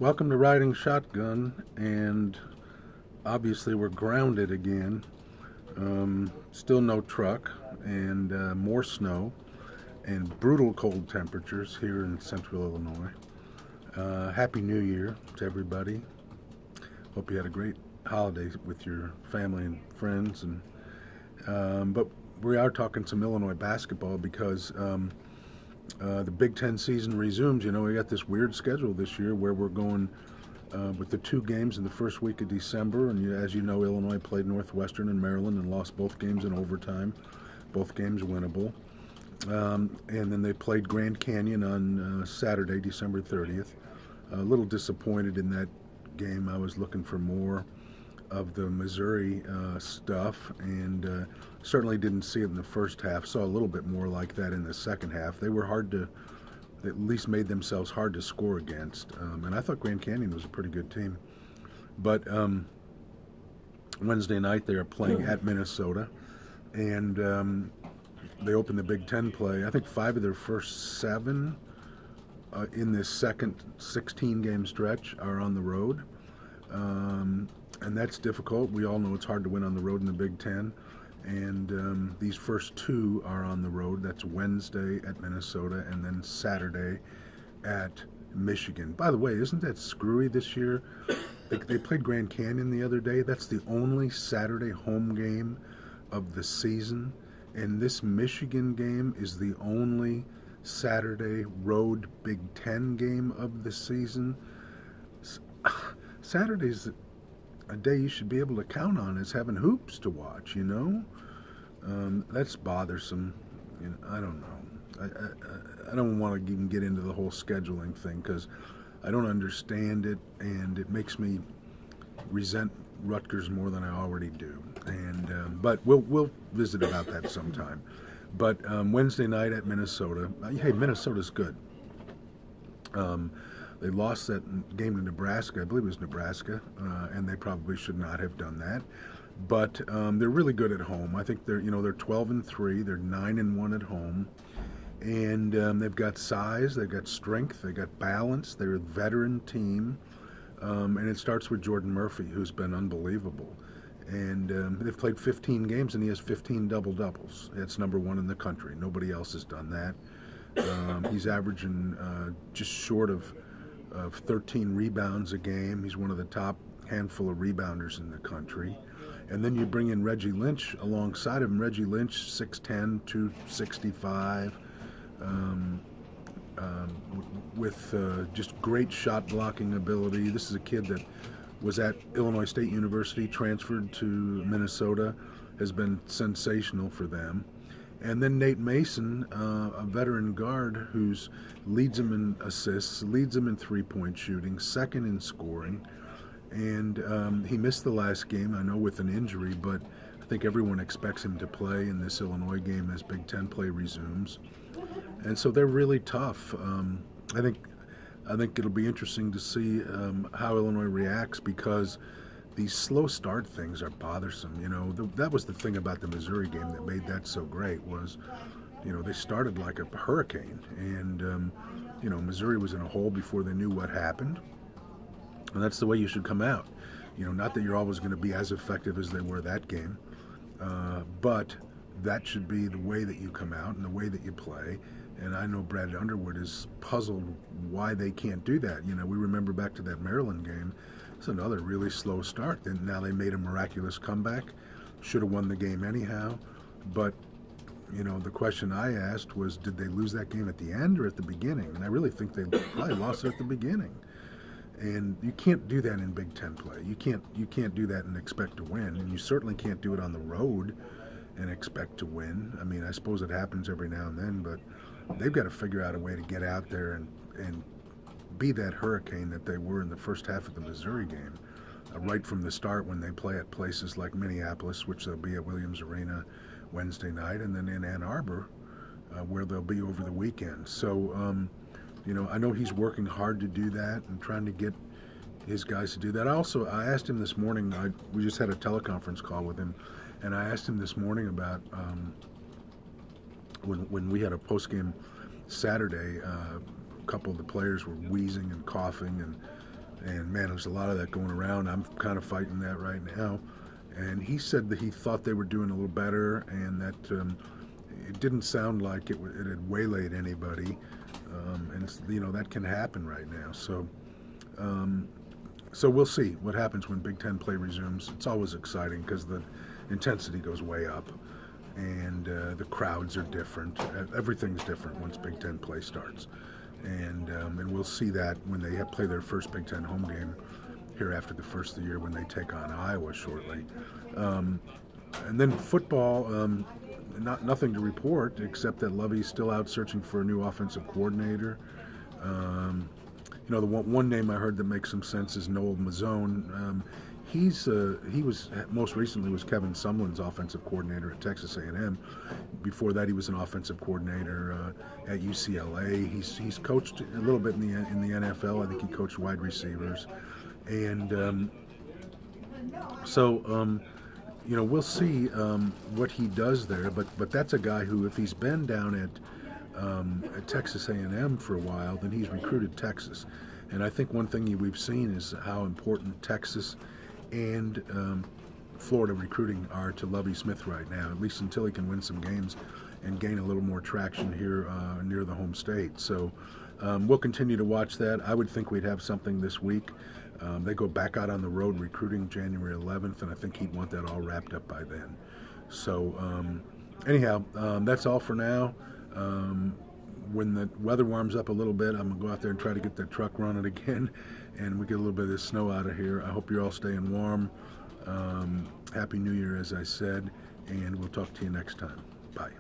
Welcome to Riding Shotgun, and obviously we're grounded again. Still no truck, and more snow, and brutal cold temperatures here in central Illinois. Happy New Year to everybody. Hope you had a great holiday with your family and friends. But we are talking some Illinois basketball because the Big Ten season resumes. You know, we got this weird schedule this year where we're going with the two games in the first week of December. And as you know, Illinois played Northwestern and Maryland and lost both games in overtime, both games winnable. And then they played Grand Canyon on Saturday, December 30th. A little disappointed in that game. I was looking for more of the Missouri stuff, and certainly didn't see it in the first half. Saw a little bit more like that in the second half. They were hard to, at least made themselves hard to score against. And I thought Grand Canyon was a pretty good team. But Wednesday night they are playing at Minnesota, and they opened the Big Ten play. I think 5 of their first 7 in this second 16-game stretch are on the road. And that's difficult. We all know it's hard to win on the road in the Big Ten. And these first 2 are on the road. That's Wednesday at Minnesota and then Saturday at Michigan. By the way, isn't that screwy this year? They played Grand Canyon the other day. That's the only Saturday home game of the season. And this Michigan game is the only Saturday road Big Ten game of the season. Saturday's a day you should be able to count on as having hoops to watch, you know? That's bothersome. You know, I don't know. I don't want to even get into the whole scheduling thing because I don't understand it, and it makes me resent Rutgers more than I already do. And but we'll visit about that sometime. But Wednesday night at Minnesota, hey, Minnesota's good. They lost that game to Nebraska. I believe it was Nebraska, and they probably should not have done that. But they're really good at home. I think they're 12-3. They're 9-1 at home, and they've got size, they've got strength, they've got balance. They're a veteran team, and it starts with Jordan Murphy, who's been unbelievable. And they've played 15 games, and he has 15 double-doubles. That's number 1 in the country. Nobody else has done that. He's averaging just short of 13 rebounds a game. He's one of the top handful of rebounders in the country. And then you bring in Reggie Lynch alongside him. Reggie Lynch, 6'10", 265, with just great shot blocking ability. This is a kid that was at Illinois State University, transferred to Minnesota, has been sensational for them. And then Nate Mason, a veteran guard who leads them in assists, leads them in three-point shooting, second in scoring. And he missed the last game, I know, with an injury, but I think everyone expects him to play in this Illinois game as Big Ten play resumes. And so they're really tough. I think it'll be interesting to see how Illinois reacts, because these slow start things are bothersome. You know, that was the thing about the Missouri game that made that so great was, you know, they started like a hurricane. And, you know, Missouri was in a hole before they knew what happened. And that's the way you should come out. You know, not that you're always going to be as effective as they were that game, but that should be the way that you come out and the way that you play. And I know Brad Underwood is puzzled why they can't do that. You know, we remember back to that Maryland game. It's another really slow start. Then now they made a miraculous comeback. Should have won the game anyhow. But, you know, the question I asked was, did they lose that game at the end or at the beginning? And I really think they probably lost it at the beginning. And you can't do that in Big Ten play. You can't do that and expect to win. And you certainly can't do it on the road and expect to win. I mean, I suppose it happens every now and then, but they've got to figure out a way to get out there and be that hurricane that they were in the first half of the Missouri game, right from the start when they play at places like Minneapolis, which they'll be at Williams Arena Wednesday night, and then in Ann Arbor, where they'll be over the weekend. So, you know, I know he's working hard to do that and trying to get his guys to do that. I asked him this morning, we just had a teleconference call with him, and I asked him this morning about when we had a post-game Saturday, a couple of the players were wheezing and coughing, and And man, there's a lot of that going around. I'm kind of fighting that right now. And he said that he thought they were doing a little better, and that it didn't sound like it had waylaid anybody. And you know, that can happen right now. So we'll see what happens when Big Ten play resumes. It's always exciting because the intensity goes way up, and the crowds are different. Everything's different once Big Ten play starts, and we'll see that when they play their first Big Ten home game here after the first of the year when they take on Iowa shortly. And then football, nothing to report except that Lovie's still out searching for a new offensive coordinator. You know, the one name I heard that makes some sense is Noel Mazzone. He was most recently was Kevin Sumlin's offensive coordinator at Texas A&M. Before that, he was an offensive coordinator at UCLA. He's coached a little bit in the NFL. I think he coached wide receivers, and you know, we'll see what he does there. But that's a guy who, if he's been down at Texas A&M for a while, then he's recruited Texas. And I think one thing we've seen is how important Texas and Florida recruiting are to Lovie Smith right now, at least until he can win some games and gain a little more traction here near the home state. So we'll continue to watch that. I would think we'd have something this week. They go back out on the road recruiting January 11th, and I think he'd want that all wrapped up by then. So anyhow, that's all for now. When the weather warms up a little bit, I'm going to go out there and try to get the truck running again, and we get a little bit of this snow out of here. I hope you're all staying warm. Happy New Year, as I said, and we'll talk to you next time. Bye.